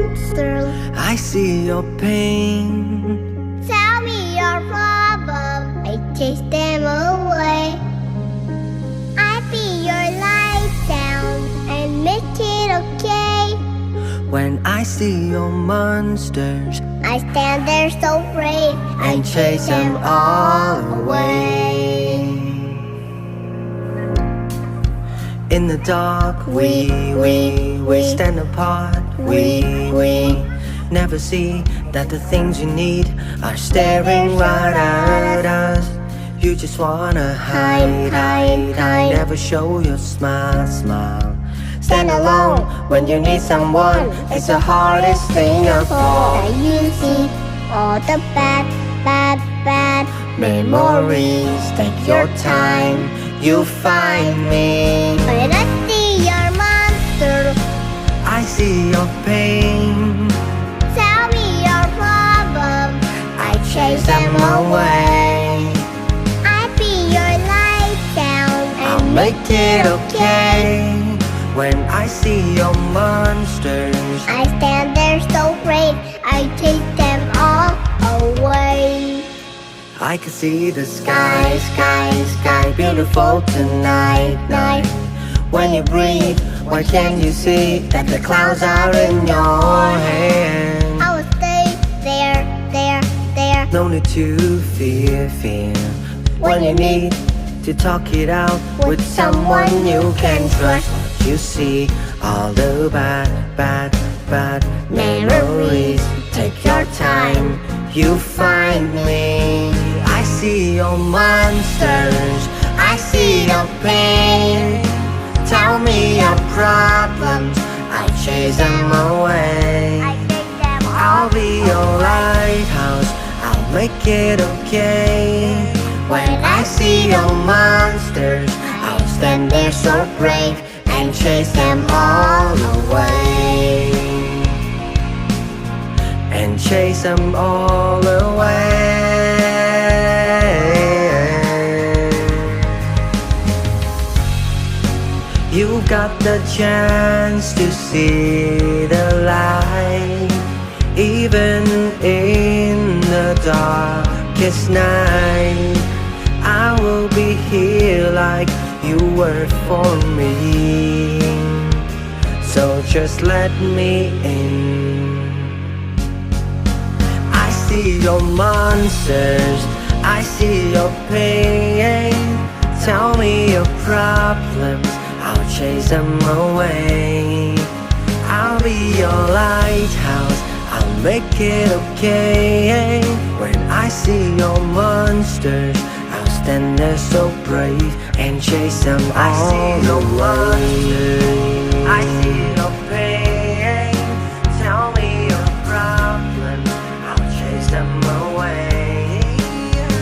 monsters. I see your pain. Tell me your problem, I chase them away. I be your light down and make it okay. When I see your monsters, I stand there so brave and chase them all away. In the dark, we stand apart. We never see that the things you need are staring right at us. You just wanna hide. Never show your smile. Stand alone when you need someone. It's the hardest thing of all. That you see all the bad Memories, take your time, you'll find me. When I see your monster, I see your pain. tell me your problem, I chase them away. I be your light down I'll and make it okay. When I see your monsters, I stand there so brave, I chase them all away. I can see the sky, beautiful tonight. When you breathe, why can't you see that the clouds are in your hands? I will stay there. No need to fear. When you need to talk it out with someone you can trust, you see all the bad memories. Take your time, you find me. I see your monsters, I see your pain. Tell me your problems, I'll chase them away. I take them all I'll be your lighthouse, I'll make it okay. When I see your monsters, I'll stand there so brave and chase them all away. And chase them all away. You got the chance to see the light, even in the darkest night. I will be here like you were for me. So just let me in. I see your monsters, I see your pain. Tell me your problems, I'll chase them away. I'll be your lighthouse, I'll make it okay. When I see your monsters, I'll stand there so brave and chase them all away. I see your pain. Tell me your problems, I'll chase them away.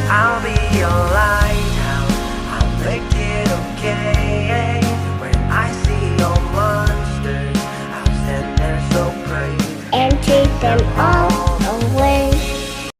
I'll be your lighthouse, I'll make it okay. When I see your monsters, I'll stand there so brave and chase them all